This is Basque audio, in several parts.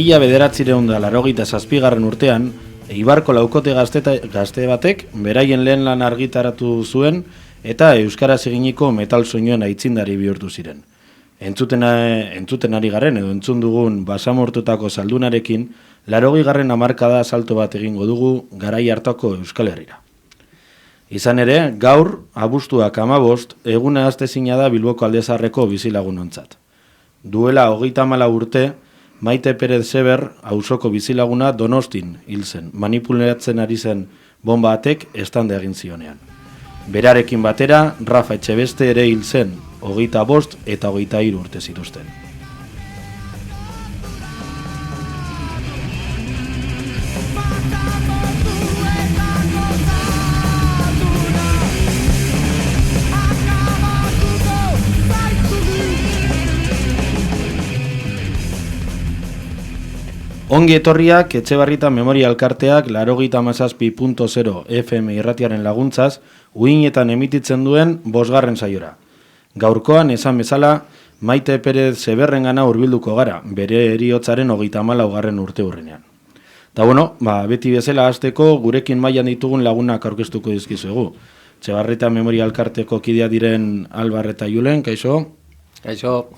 1987 urtean, Eibarko laukote gazte batek beraien lehen lan argitaratu zuen eta euskaraz eginiko metal soinuen aitzindari bihurtu ziren. Entzuten ari garen edo entzun dugun basamortutako saldunarekin, 80. hamarkada salto bat egingo dugu garai hartako Euskal Herrira. Izan ere, gaur, abuztuak 15, eguna astezina da Bilboko Aldezarreko bizilagunontzat. Duela 34 urte, Maite Perez Seber, auzoko bizilaguna Donostin hil zen, manipulatzen ari zen bomba batek estanda egin zionean. Berarekin batera, Rafa Etxebeste ere hil zen, 25 eta 23 urte zituzten. Ongi etorriak Etxebarrieta Memoria Elkarteak 87.0 FM irratiaren laguntzaz, uinetan emititzen duen 5. saiora. Gaurkoan esan bezala, Maite Perez Seberrengana hurbilduko gara, bere heriotzaren 34. urte hurrenean. Ta beti bezala hasteko gurekin mailan ditugun lagunak aurkeztuko dizkizuegu. Etxebarrieta Memoria Elkarteko kidea diren Albar eta Julen, kaixo? Kaixo.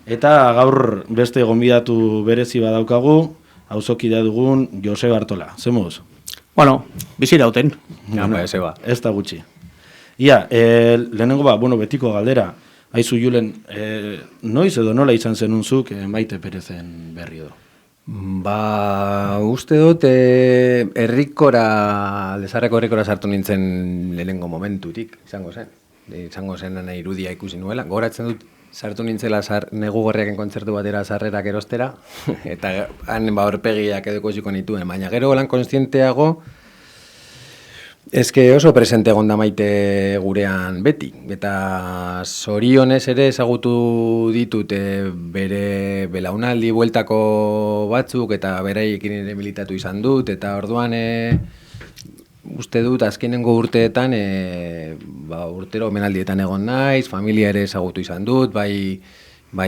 Eta gaur beste gonbidatu berezi badaukagu, auzokidea dugun Jose Bartola. Zemuz? Bizi dauten. Ez da gutxi. Ia, lehenengo betiko galdera. Aizu Julen, noiz edo nola izan zenunzuk Maite Perezen berri edo? Uste dut Aldezarreko herrikora sartu nintzen lehenengo momentutik, izango zen. Izango zen irudia ikusi nuela. Goratzen dut, sartu nintzela Negu Gorriaken kontzertu batera sarrerak erostera, eta han aurpegiak edo ikusiko nituen, baina gero lan kontzienteago, oso presente egon da Maite gurean beti, eta zorionez ere ezagutu ditut bere belaunaldi bueltako batzuk, eta beraiekin ere militatu izan dut, eta orduan uste dut azkenengo urteetan urtero omenaldietan egon naiz, familia ere ezagutu izan dut, bai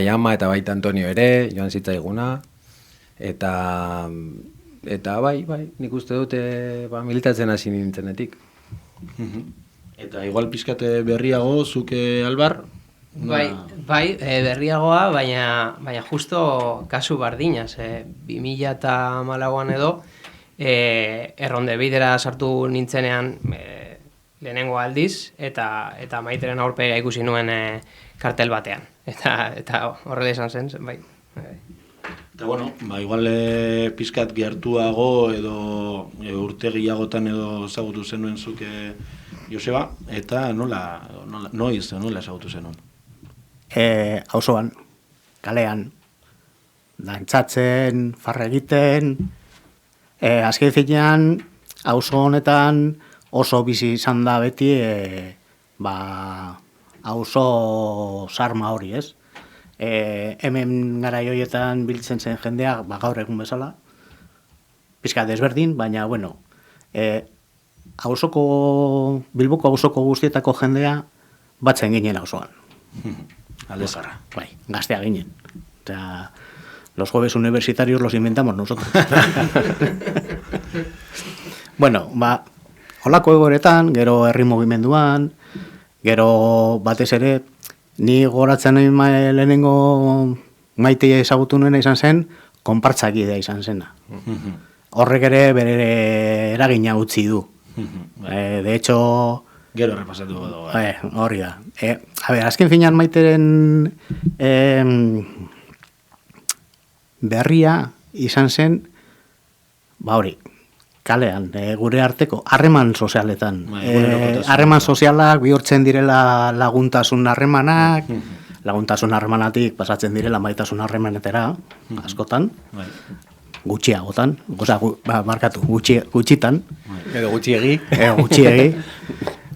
ama eta baita Antonio ere, joan zitzaiguna, eta bai, nik uste dut militatzen hasi nintzenetik. Eta igual pizkate berriago, zuke Albar? Bai, berriagoa, baina justo kasu bardinaz, 2014an edo, erronde bidera sartu nintzenean lehenengo aldiz, eta Maiteren aurpega ikusi nuen kartel batean. Eta horrela izan zen, bai. Eta igual pizkat gertuago edo urte gehiagotan edo ezagutu zenuen zuke Joseba, eta nola ezagutu zenuen? Auzoan, kalean, dantzatzen, farra egiten, azken finean, auzo honetan oso bizi izan da beti, auzo sarma hori, ez? Hemen garai horietan biltzen zen jendea, gaur egun bezala, pizka desberdin, baina, Bilboko auzoko guztietako jendea batzen ginen auzoan. Aldezarra. Bai, gaztea ginen. Eta los jueves universitarios los inventamos nosotros. Holako egoretan, gero herri mugimenduan, gero batez ere, ni goratzen lehenengo Maitea ezagutu nuena izan zen, konpartzakidea izan zena. Horrek ere bere eragina utzi du. De hecho... Gero repasatu dugu. Horri da. Azken finean Maiteren berria izan zen, kalean, gure arteko, harreman sozialetan. Harreman sozialak bihurtzen direla laguntasun harremanak, laguntasun harremanatik pasatzen direla maitasun harremanetera, askotan, gutxiagotan, gutxitan. Edo gutxiegi.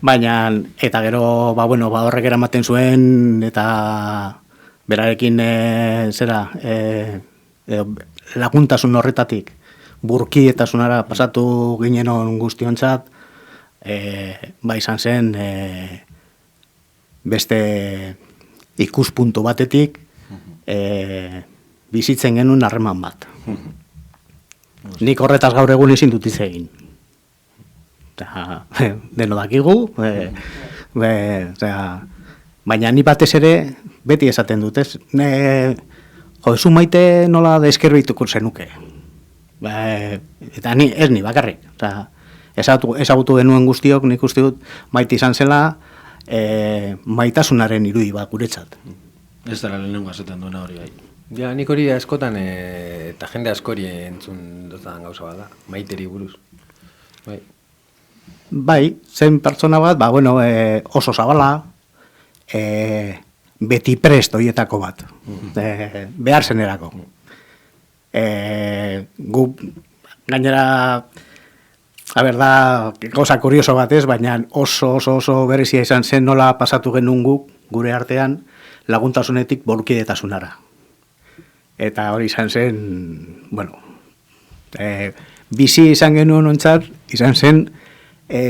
Baina, eta gero, horrek eramaten zuen, eta berarekin laguntasun horretatik, burkietasunara pasatu ginenon guztiontzat, izan zen beste ikuspuntu batetik, bizitzen genuen harreman bat. Nik horretaz gaur egun ezin dut hitz egin. Deno dakigu, baina ni batez ere beti esaten dut, ez? Zu Maite nola da eskerbituko zenuke. Eta ez ni bakarrik. Ezagutu genuen guztiok, nik uste dut Maite izan zela maitasunaren irudi bat guretzat. Ez dara lehenengo azetan duena hori bai. Ja, nik hori askotan eta jende askori entzun dutan gauza bat da, Maiteri buruz. Bai, zen pertsona bat, oso zabala, beti prest horietako bat, behar zenerako. Gu, gainera, da, gauza kurioso bat ez, baina oso berezia izan zen nola pasatu genuen guk, gure artean, laguntasunetik bolukidetasunara. Eta hori izan zen, bizi izan genuen ontzat, izan zen,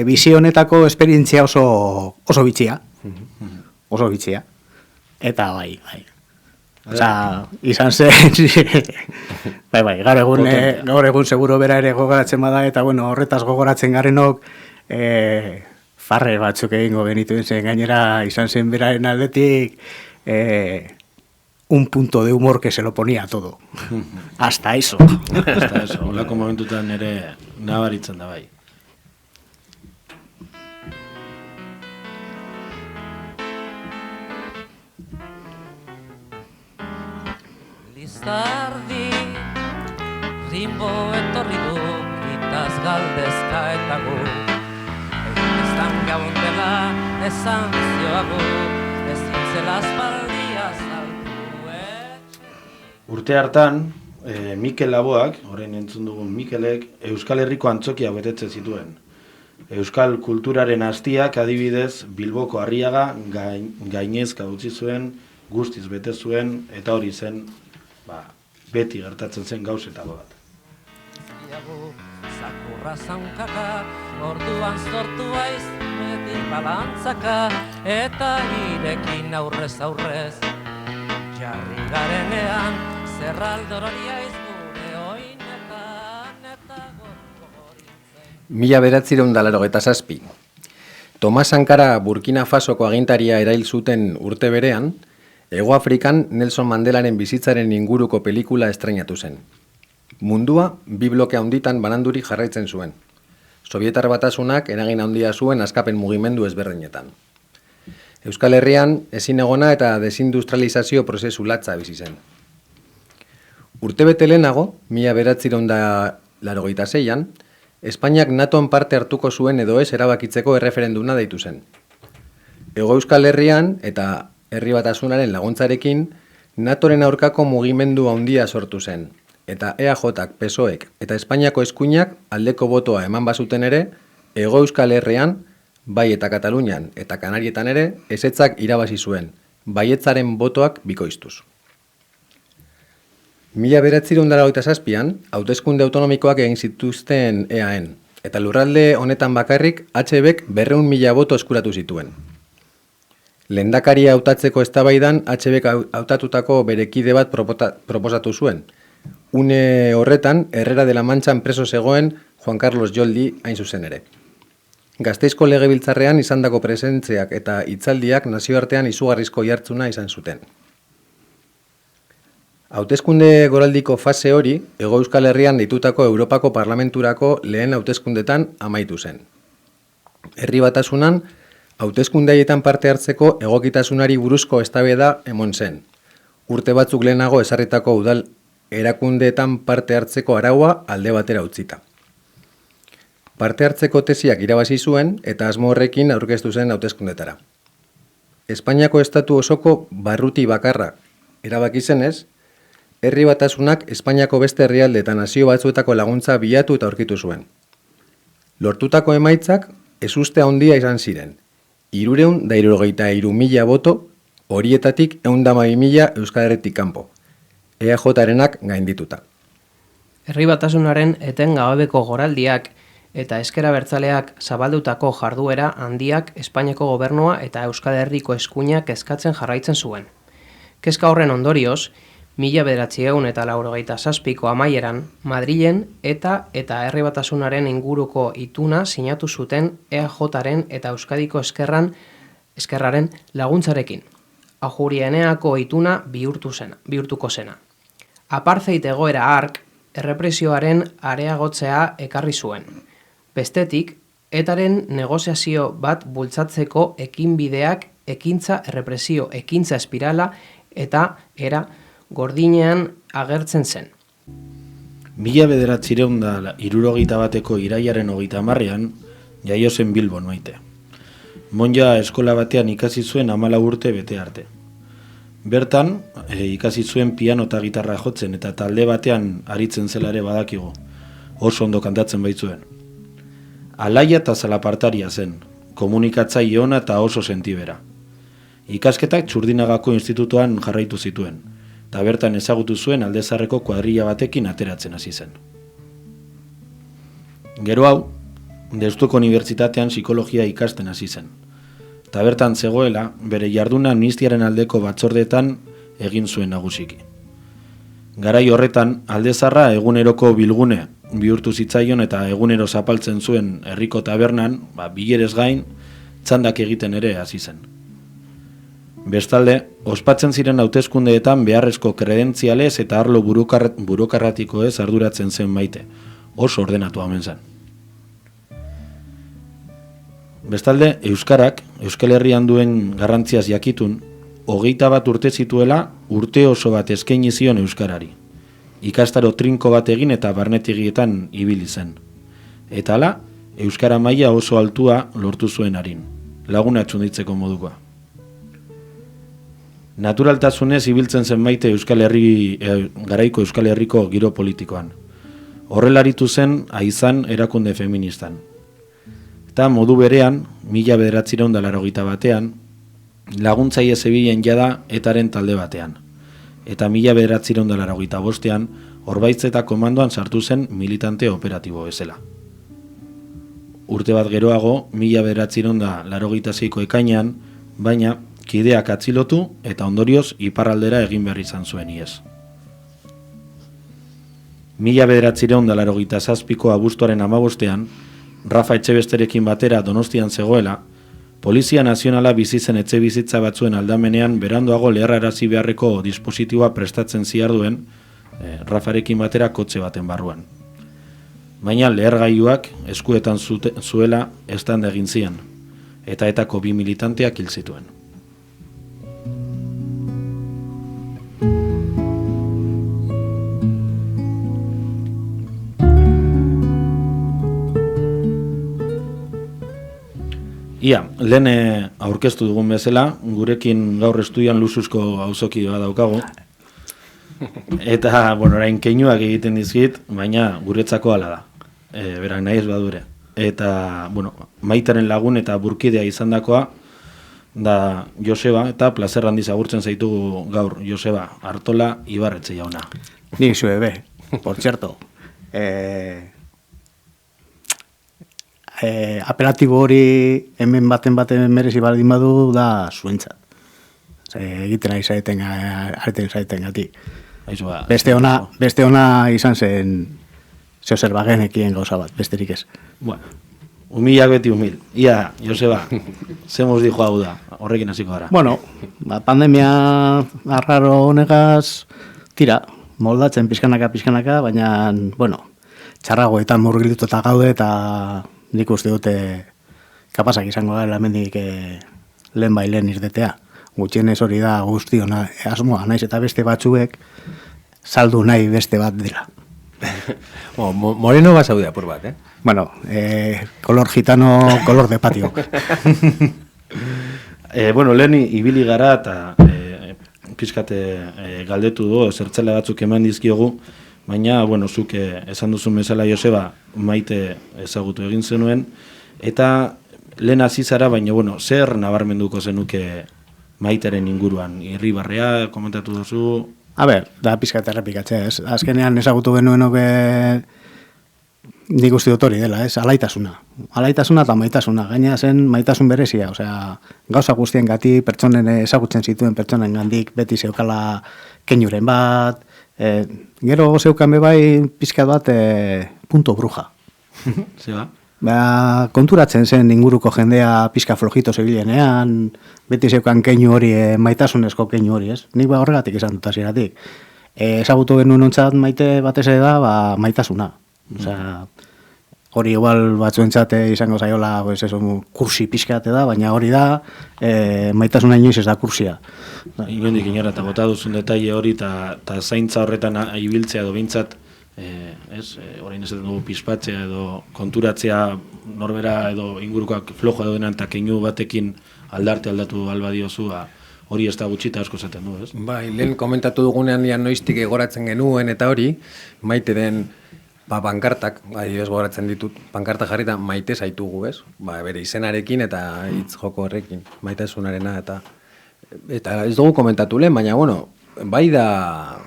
bizi honetako esperientzia oso bitxia. Oso bitxia. Eta bai. Izan zen, gaur egun seguro bera ere gogoratzen bada, eta horretaz gogoratzen garenok, farre batzuk egingo genituen zen, gainera izan zen beraren aldetik, un punto de humor que se lo ponía todo. Hasta eso. Hasta eso. Olako momentutan ere nabaritzen da bai. Lizardi, rimbo etorri du, itaz galdezka eta gu. Eztan gabon dela, esan zioagu, ez zintzela aspaldia saldu etxe. Urte hartan, Mikel Laboak, orain entzun dugun Mikelek, Euskal Herriko antzokia betetze zituen. Euskal kulturaren hastiak adibidez Bilboko Arriaga gainezka utzi zuen, guztiz bete zuen, eta hori zen, beti gertatzen zen gauzetako bat. Zakurra zaunkaka, orduan sortu aiz, beti balantzaka, eta irekin aurrez, jarri garenean, zerraldorori aiz gure oinetan, eta gorko gorintzen. 1987. Tomas Sankara Burkina Fasoko agintaria erail zuten urte berean, Hego Afrikan Nelson Mandelaren bizitzaren inguruko pelikula estreinatu zen. Mundua bi bloke handitan banandurik jarraitzen zuen. Sobietar Batasunak eragin handia zuen askapen mugimendu ezberdinetan. Euskal Herrian ezinegona eta desindustrializazio prozesu latza bizi zen. Urtebete lehenago, 1986an, Espainiak NATOan parte hartuko zuen edo ez erabakitzeko erreferenduna deitu zen. Hego Euskal Herrian eta Herri Batasunaren laguntzarekin, NATOren aurkako mugimendu handia sortu zen, eta EAJak, PSOEk eta Espainiako eskuinak aldeko botoa eman bazuten ere, Hego Euskal Herrian, bai eta Katalunian eta Kanarietan ere, ezetzak irabazi zuen, baietzaren botoak bikoiztuz. 1987an, hauteskunde autonomikoak egin zituzten EAN, eta lurralde honetan bakarrik HBek 200.000 boto eskuratu zituen. Lehendakaria hautatzeko eztabaidan HBek hautatutako bere kide bat proposatu zuen. Une horretan, Herrera de la Manchan preso zegoen Juan Carlos Joldi hain zuzen ere. Gasteizko legebiltzarrean izandako presentziak eta hitzaldiak nazioartean izugarrizko jartzuna izan zuten. Hauteskunde goraldiko fase hori, Hego Euskal Herrian deitutako Europako Parlamenturako lehen hauteskundetan amaitu zen. Herri Batasunan, hauteskunde haietan parte hartzeko egokitasunari buruzko eztabaida emon zen. Urte batzuk lehenago ezarritako udal erakundeetan parte hartzeko araua alde batera utzita. Parte hartzeko tesiak irabazi zuen eta asmo horrekin aurkeztu zen hauteskundetara. Espainiako estatu osoko barruti bakarra erabaki zenez, Herri Batasunak Espainiako beste herrialde eta nazio batzuetako laguntza bilatu eta aurkitu zuen. Lortutako emaitzak ezuste handia izan ziren. 373.000 boto, horietatik 112.000 Euskal Herritik kanpo. EAJarenak gaindituta. Herri Batasunaren etengabeko goraldiak eta ezker abertzaleak zabaldutako jarduera handiak Espainiako gobernua eta Euskal Herriko eskuinak kezkatzen jarraitzen zuen. Kezka horren ondorioz, 1987ko amaieran, Madrilen eta Herri Batasunaren inguruko ituna sinatu zuten EAJaren eta Euskadiko Eskerraren laguntzarekin. Ajurieneako ituna bihurtuko zena. Apartheid egoera hark errepresioaren areagotzea ekarri zuen. Bestetik, etaren negoziazio bat bultzatzeko ekinbideak ekintza errepresio, ekintza espirala eta era gordinean agertzen zen. 1971 iraiaren 30ean jaio zen Bilbon Maite. Monja eskola batean ikasi zuen 14 urte bete arte. Bertan, ikasi zuen piano eta gitarra jotzen eta talde batean aritzen zela ere badakigu. Oso ondo kantatzen baitzuen. Alaia eta zalapartaria zen, komunikatzaile ona eta oso sentibera. Ikasketak Txurdinagako institutuan jarraitu zituen, eta bertan ezagutu zuen Aldezarreko kuadrilla batekin ateratzen hasi zen. Gero hau, Deustuko Unibertsitatean psikologia ikasten hasi zen, eta bertan zegoela bere jarduna amnistiaren aldeko batzordeetan egin zuen nagusiki. Garai horretan, Aldezarra eguneroko bilgune bihurtu zitzaion eta egunero zapaltzen zuen herriko tabernan, bilerez gain, txandak egiten ere hasi zen. Bestalde, ospatzen ziren hauteskundeetan beharrezko kredentzialez eta arlo burokarratikoez arduratzen zen Maite, oso ordenatu omen zen. Bestalde, Euskarak, Euskal Herrian duen garrantziaz jakitun, 21 urte zituela urte oso bat eskaini zion Euskarari. Ikastaro trinko bat egin eta barnetegietan ibili zen. Eta hala, Euskara maila oso altua lortu zuen harin, laguna txunditzeko modukoa. Naturaltasunez ibiltzen zen Maite garaiko Euskal Herriko giro politikoan. Horrelaritu zen aizan erakunde feministan. Eta modu berean, 1981 laguntzaile zebilen jada etaren talde batean. Eta 1985 Orbaitz eta komandoan sartu zen militante operatibo bezala. Urte bat geroago, 1986ko ekainean, baina kideak atzilotu eta ondorioz iparraldera egin behar izan zuen iez. 1987ko abuztuaren 15ean, Rafa Etxebesterekin batera Donostian zegoela, Polizia Nazionala bizi zen etxebizitza batzuen aldamenean beranduago leherrarazi beharreko dispositiboa prestatzen ziharduen Rafarekin batera kotxe baten barruan. Baina lehergailuak eskuetan zuela eztanda egin zian, eta etako 2 militanteak hil zituen. Ia, lehen aurkeztu dugun bezala, gurekin gaur estudian Luzuzko auzoki bat daukagu. Eta, orain keinuak egiten dizkit, baina guretzako hala da. Berak nahi ez badure. Eta, Maitaren lagun eta burkidea izandakoa da Joseba, eta plazer handiz agurtzen zaitugu gaur, Joseba, Artola Ibarretxe jauna. Ni zue be, por cierto. Apelatibo hori hemen baten merezi baldin badu da zuentzat. Egiten ari zaiten gati. Beste ona izan zen zeozer bagenekien gauza bat, besterik ez. Bueno, humilak beti humil. Ia, Joseba, zemuz dijo hau da, horrekin hasiko gara. Bueno, pandemia arraro honegaz, tira, moldatzen pizkanaka, baina, txarragoetan murgilduta gaude eta nik uste dute kapasak izango da hemendik lehen bailen irtetea. Gutxienez hori da guztiona asmoa, naiz eta beste batzuek saldu nahi beste bat dela. Moreno bazaude apur bat, eh? Color gitano, color de patio. Lehen ibili gara eta pizkate galdetu du, zertzela batzuk eman dizkiogu, baina, zuk esan duzun bezala Joseba Maite ezagutu egin zenuen, eta lehen hasi zara, baina, zer nabarmenduko zenuke Maiteren inguruan? Irribarrea, komentatu duzu? Da pizkate errepikatzea, ez? Azkenean ezagutu genuenoke nik uste dut hori dela, ez? Alaitasuna. Alaitasuna eta maitasuna. Gaina zen maitasun berezia, gauza guztien gati, pertsonen ezagutzen zituen pertsonen gandik, beti zeukala keinuren bat, gero zeukan bebai pizkat bat punto bruja. Zeba? Ba, konturatzen zen inguruko jendea pizka flojito zebilenean, beti zeukan keinu hori, maitasunezko keinu hori, ez? Nik ba horregatik esan dut hasieratik. Ezagutu genuen ontzat maite batez ere da, ba, maitasuna. Osea, hori igual batzuentzat izango zaiola, pues eso, kursi pizkate da, baina hori da, maitasuna inoiz ez da kursia. Inondik inora, eta bota duzun detaile hori, eta zaintza horretan ibiltzea edo bintzat, orain esaten dugu pizpatzea edo konturatzea norbera edo ingurukoak flojo edo denan eta keinu batekin aldatu alba diozu, hori ez da gutxita asko esaten du, ez? Bai, lehen komentatu dugunean noiztik egoratzen genuen eta hori, maite den pankartak, adibidez gogoratzen ditut, pankarta jarrita maite zaitugu, ez? Bere izenarekin eta hitz joko horrekin, maitasunarena eta ez dugu komentatu lehen, baina bueno, bai da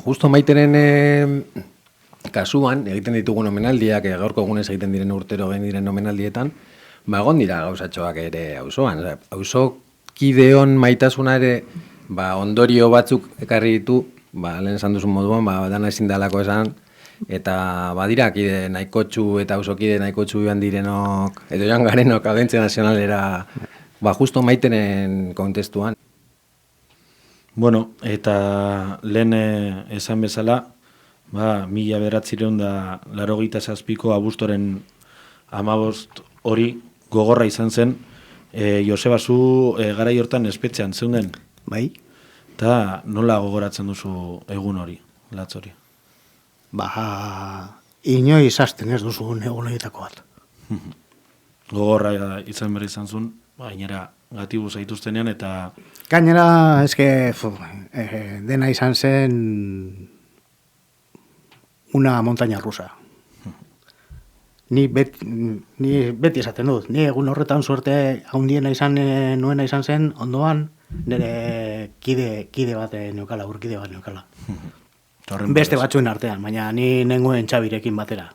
justo maiteren kasuan egiten ditugun omenaldiak, gaurko egunez egiten diren urtero egin diren omenaldietan, egon dira gauzatxoak ere auzoan, auzokideon maitasuna ere ondorio batzuk ekarri ditu, lehen esan duzun moduan, dana ezin dalako esan, eta badira kide nahikotxu eta auzokide nahikotxu joan direnok, edo joan garenok audientzia nazionalera, justo maitenen kontestuan. Bueno, eta lehen esan bezala, 1987ko abuztoren 15 hori gogorra izan zen, Joseba, zu garai hortan espetxean zeunden? Bai. Eta nola gogoratzen duzu egun hori, latz hori? Inoiz hasten ez duzun egun horietako bat. Gogorra izan berri izan zuen, gainera gatibu zaituztenean eta... Gainera, dena izan zen una montaña rusa. Ni beti esaten dut, ni egun horretan suerte haundiena nuena izan zen, ondoan nire kide bat neukala, urkide bat neukala. Beste batzuen artean, baina ni nengoen Txabirekin batera.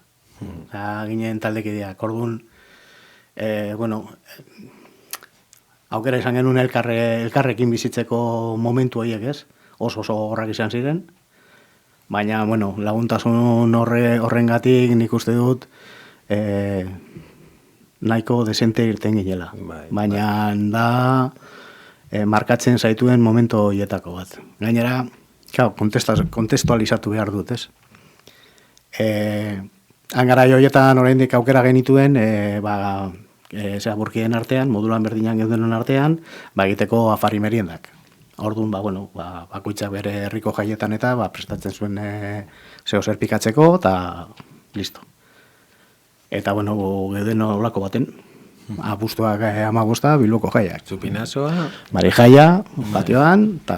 Ginen taldekideak, orduan, aukera izan genuen elkarrekin bizitzeko momentu horiek, ez? Oso horrak izan ziren. Baina, laguntasun horrengatik nik uste dut nahiko desente irten ginela. Baina da markatzen zaituen momentu horietako bat. Gainera, kontestualizatu behar dut, ez? Hangara horietan oraindik aukera genituen, burkien artean, modulan berdinan geudenen artean, egiteko afari meriendak. Orduan, bakoitzak bere herriko jaietan eta prestatzen zuen zeo zer pikatzeko, eta listo. Eta, geuden olako baten, abuztuak 15, Bilboko jaiak. Zupinazoa. Mari jaia, patioan, eta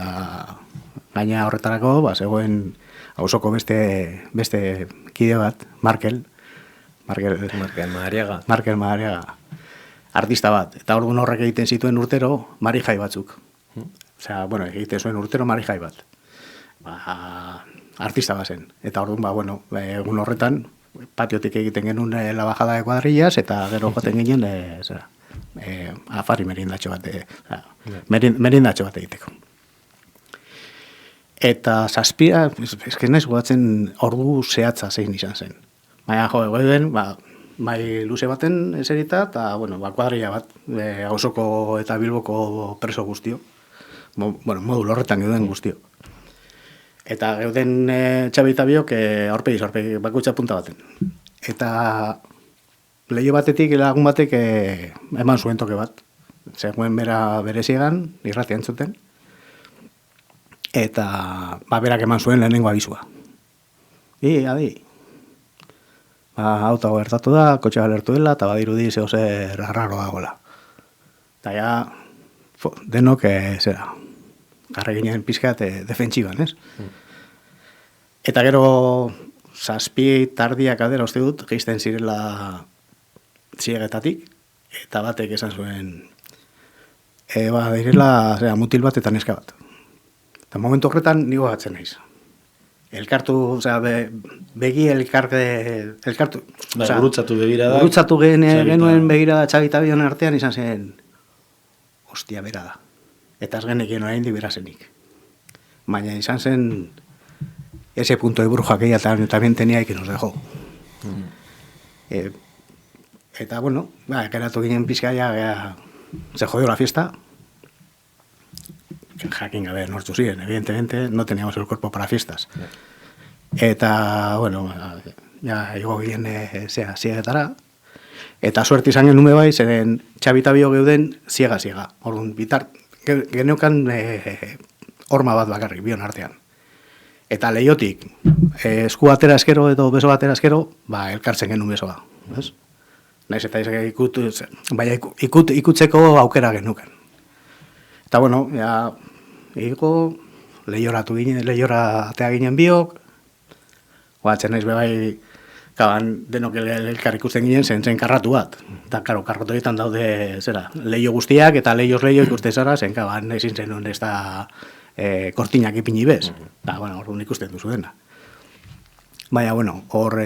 gaina horretarako, zegoen auzoko beste kide bat, Markel Madariaga. Artista bat, eta orduan horrek egiten zituen urtero marijai batzuk. Osea, egiten zuen urtero marijai bat. Artista bat zen. Eta orduan, egun horretan, patiotik egiten genuen la bajada de cuadrillas, eta gero joten ginen, afari merindatxo bat egiteko. Eta zazpia, naiz gogatzen ordu zehatza zein izan zen. Baina, goeden, mai luze baten eserita, eta, kuadrilla bat, auzoko eta Bilboko preso guztio. Modul horretan geuden guztio. Eta geuden Txabi eta biok aurpegi bakutsa punta baten. Eta lehio batetik, lagun batek eman zuen toke bat. Zegoen bereziegan, irratia entzuten. Eta berak eman zuen lehenengo abizua. Adi. Auto gertatu da, kotxea alertu dela, eta badirudi zeo zer arraro dagoela. Eta ja, denok, garra ginen pizkat defentsiban, ez? Eta gero, zazpi tardiak adera uste dut, geizten zirela ziegetatik, eta batek esan zuen, direla mutil bat eta neska bat. Eta momentu horretan nigo batzen naiz. Elkartu, begi elkartu. Gurutzatu begirada. Gurutzatu genuen begirada Txabi eta bion artean izan zen, hostia, bera da. Eta ez genekien oraindik bera zenik. baina izan zen ese punto de bruja que ella también tenía y que nos dejó. Eta, bueno, geratu ginen pizka ya se jodió la fiesta. Jakin gabe nortzu ziren, evidentemente, no teníamos el cuerpo para fiestas. Eta, bueno, ja, igo ginen ziegetara. Eta suerte izan genuen bai, zeren Txabita bio geuden ziega. Orduan, geneukan horma bat bakarrik, bion artean. Eta leiotik, esku batera eskero edo beso batera eskero, elkartzen genuen besoa. Naiz eta ikutzeko aukera genuken. Eta bueno, ja, lehiora atea ginen biok, guatzen naiz bebai, denok elkar ikusten ginen zen karratu bat. Eta, karo, karratu egiten daude, lehio guztiak, eta lehioz ikuste zara, zen ezin zenuen ez da kortinak ipini bez. Eta, bueno, orduan ikusten duzu dena. Baina, bueno, hor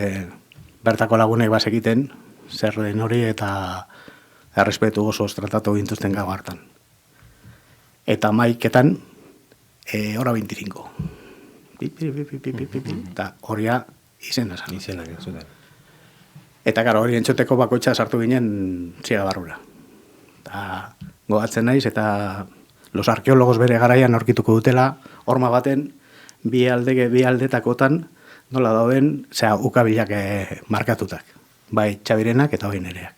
bertako lagunek bazekiten, zer den hori eta errespetu osoz tratatu gintuzten gau hartan. Eta maiketan, hora 25. Eta horia izena zan. Eta gara hori entzuteko bakoitza sartu ginen ziega barrura. Eta gogatzen naiz eta los arkeologos bere garaian aurkituko dutela horma baten bi aldetakotan nola dauden ukabilak markatutak. Bai Txabirenak eta bai nereak.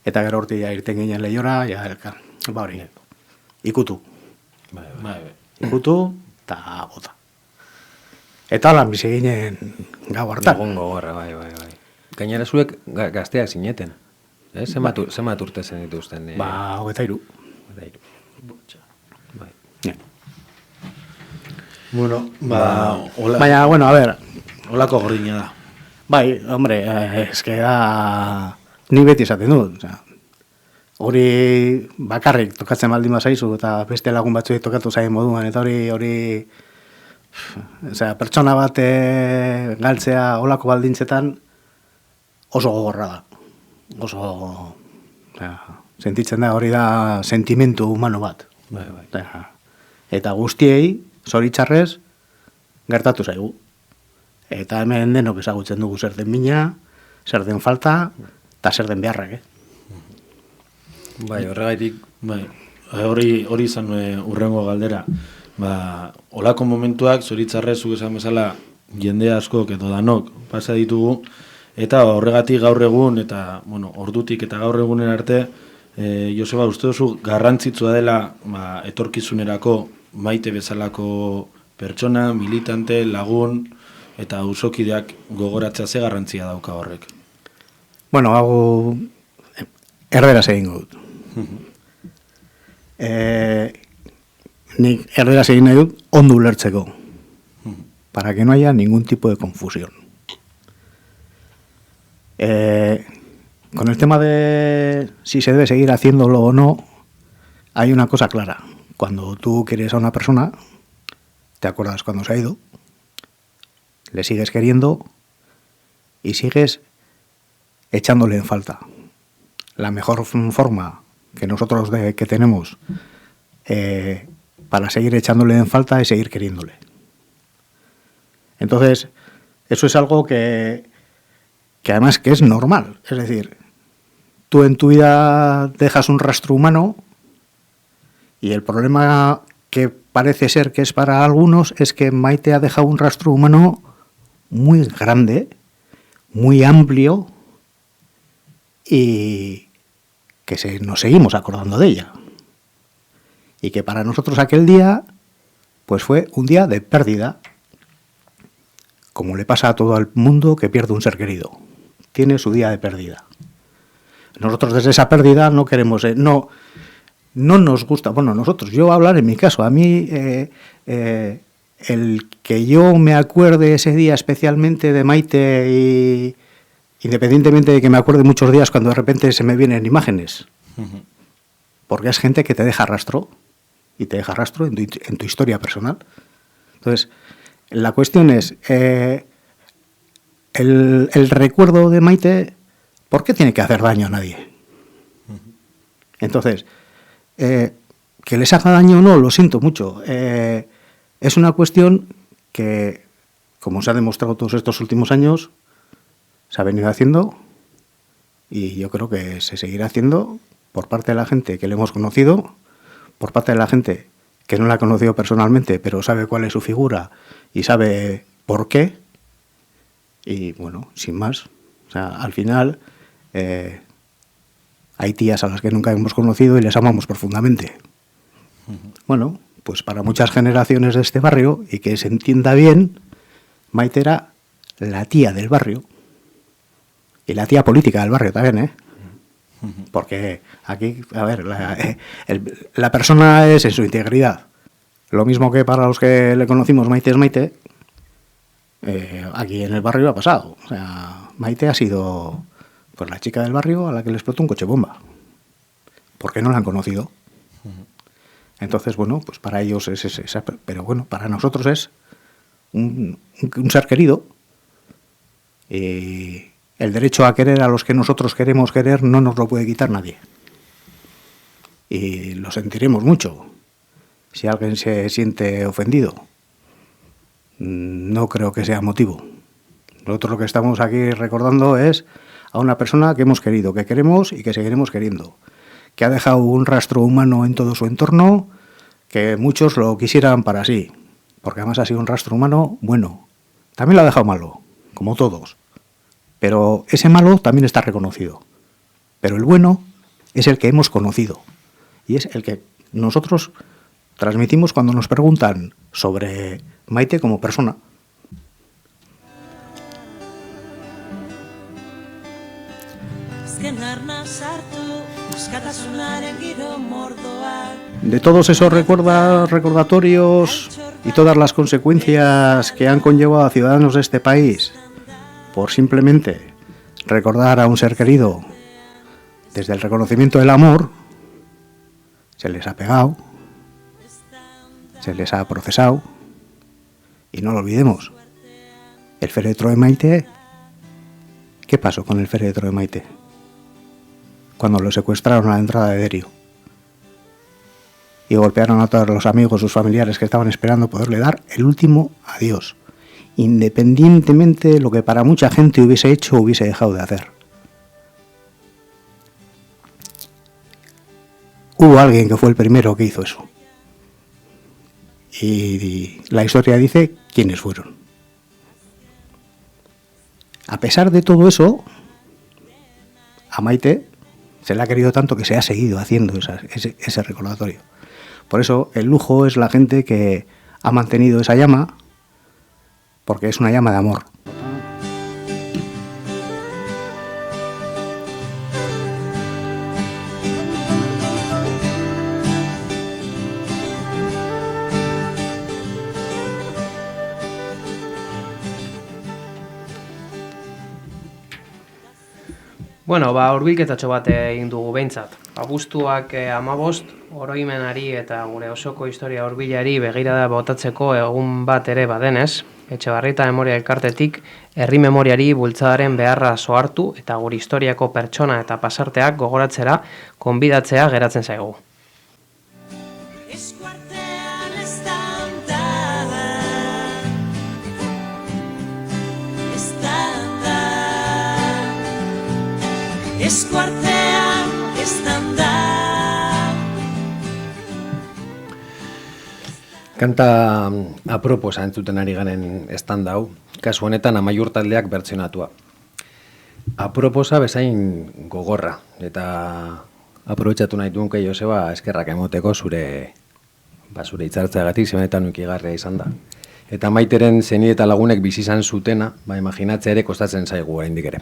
Eta gero horti irten ginen lehiora, hori, ikutu. Ikutu eta bota. Eta lan bizi ginen gau hartan. Egun gogorra, bai. Gainera zuek gazteak zineten. Zenbat urte zen dituzten? 23. Bai. Bueno, baina, bueno, a ver. Olako gordina da. Bai, hombre, eske da ni beti esaten dut. Hori bakarrik tokatzen baldin bazaizu eta beste lagun batzuei tokatu zaien moduan, eta hori pertsona bat galtzea olako baldintzetan oso gogorra da. Oso sentitzen da hori da sentimentu humano bat. Eta guztiei, zoritxarrez, gertatu zaigu. Eta hemen denok ezagutzen dugu zer den mina, zer den falta, eta zer den beharrak, Bai, horregaitik. Bai, hori izan urrengo galdera. Olako momentuak, zoritzarrez, zuk esan bezala, jende askok edo danok pasa ditugu, eta horregatik gaur egun, eta ordutik eta gaur egunen arte, Joseba, uste duzu garrantzitsua dela etorkizunerako maite bezalako pertsona, militante, lagun, eta auzokideak gogoratzea ze garrantzia dauka horrek? Bueno, hau erderaz egingo dut. Nik erderaz egin nahi dut ondo ulertzeko, para que no haya ningún tipo de confusión. Con el tema de si se debe seguir haciéndolo o no, hay una cosa clara. Cuando tú quieres a una persona, te acuerdas cuando se ha ido, le sigues queriendo y sigues echándole en falta. La mejor forma que nosotros que tenemos para seguir echándole en falta es seguir queriéndole. Entonces, eso es algo que además que es normal. Es decir, tú en tu vida dejas un rastro humano y el problema que parece ser que es para algunos es que Maite ha dejado un rastro humano muy grande, muy amplio y que nos seguimos acordando de ella. Y que para nosotros aquel día pues fue un día de pérdida, como le pasa a todo el mundo que pierde un ser querido. Tiene su día de pérdida. Nosotros desde esa pérdida no queremos, no nos gusta, bueno, nosotros, yo voy a hablar en mi caso, a mí el que yo me acuerde ese día especialmente de Maite, y independientemente de que me acuerde muchos días cuando de repente se me vienen imágenes, porque es gente que te deja rastro, y te deja rastro en tu historia personal. Entonces, la cuestión es, el recuerdo de Maite, ¿por qué tiene que hacer daño a nadie? Entonces, que les haga daño o no, lo siento mucho. Es una cuestión que, como se ha demostrado todos estos últimos años, se ha venido haciendo y yo creo que se seguirá haciendo por parte de la gente que le hemos conocido, por parte de la gente que no la ha conocido personalmente, pero sabe cuál es su figura y sabe por qué. Y bueno, sin más. O sea, al final hay tías a las que nunca hemos conocido y les amamos profundamente. Bueno, pues para muchas generaciones de este barrio, y que se entienda bien, Maite era la tía del barrio. Y la tía política del barrio también, ¿eh? Porque aquí, a ver, la persona es en su integridad. Lo mismo que para los que le conocimos Maite es Maite, aquí en el barrio ha pasado. O sea, Maite ha sido pues la chica del barrio a la que le explotó un coche bomba. Porque no la han conocido. Entonces, bueno, pues para ellos es esa, pero bueno, para nosotros es un ser querido. El derecho a querer a los que nosotros queremos querer no nos lo puede quitar nadie. Y lo sentiremos mucho si alguien se siente ofendido. No creo que sea motivo. Nosotros lo que estamos aquí recordando es a una persona que hemos querido, que queremos y que seguiremos queriendo, que ha dejado un rastro humano en todo su entorno, que muchos lo quisieran para sí, porque además ha sido un rastro humano bueno. También lo ha dejado malo, como todos. Pero ese malo también está reconocido. Pero el bueno es el que hemos conocido. Y es el que nosotros transmitimos cuando nos preguntan sobre Maite como persona. De todos esos recordatorios y todas las consecuencias que han conllevado a ciudadanos de este país por simplemente recordar a un ser querido desde el reconocimiento del amor, se les ha pegado, se les ha procesado, y no lo olvidemos, el féretro de Maite. ¿Qué pasó con el féretro de Maite cuando lo secuestraron a la entrada de Derio y golpearon a todos los amigos, sus familiares que estaban esperando poderle dar el último adiós, independientemente de lo que para mucha gente hubiese hecho o hubiese dejado de hacer? Hubo alguien que fue el primero que hizo eso. Y la historia dice quiénes fueron. A pesar de todo eso, a Maite se le ha querido tanto que se ha seguido haciendo ese recordatorio. Por eso el lujo es la gente que ha mantenido esa llama, porque es una llama de amor. Bueno, hurbilketatxo bat egin dugu behintzat. Abuztuak 15, oroimenari eta gure osoko historia hurbilari begirada botatzeko egun bat ere badenez, Etxebarrieta Memoria Elkartetik herri memoriari bultzadaren beharra sohartu eta gure historiako pertsona eta pasarteak gogoratzera konbidatzea geratzen zaigu. Eskuartean estanda. Kanta aproposa entzuten ari garen estanda hau, kasu honetan Amaiur taldeak bertsionatua. Aproposa bezain gogorra, eta aprobetxatu nahi duenke Joseba eskerrak emoteko zure hitzartzeagatik, zebenetan ukigarria izan da. Eta Maiteren zeni eta lagunek bizi izan zutena, imaginatzea ere kostatzen zaigu oraindik ere.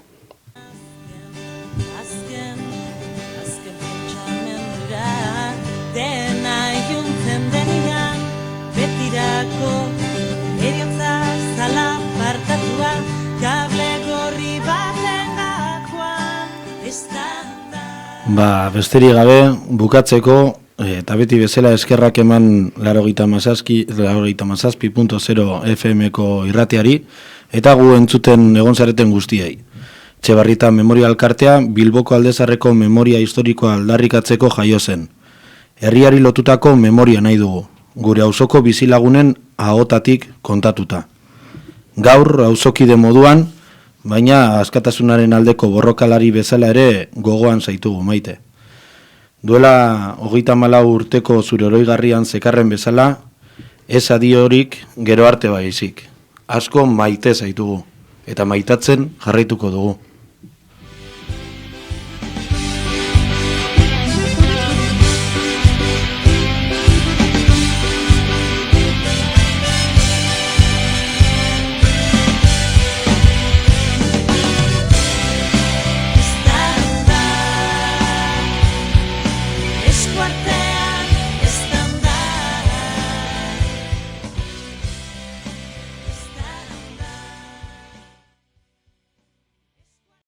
Besterik gabe, bukatzeko, eta beti bezala eskerrak eman 87.0 FM-ko irratiari, eta gu entzuten egon zareten guztiei. Etxebarrieta Memoria Elkartea Bilboko Aldezarreko memoria historikoa aldarrikatzeko jaio zen. Herriari lotutako memoria nahi dugu. gure auzoko bizilagunen ahotatik kontatuta. Gaur auzokide moduan, baina askatasunaren aldeko borrokalari bezala ere gogoan zaitugu Maite. Duela 34 urteko zure oroigarrian zekarren bezala, ez adiorik gero arte baizik. Asko maite zaitugu, eta maitatzen jarraituko dugu.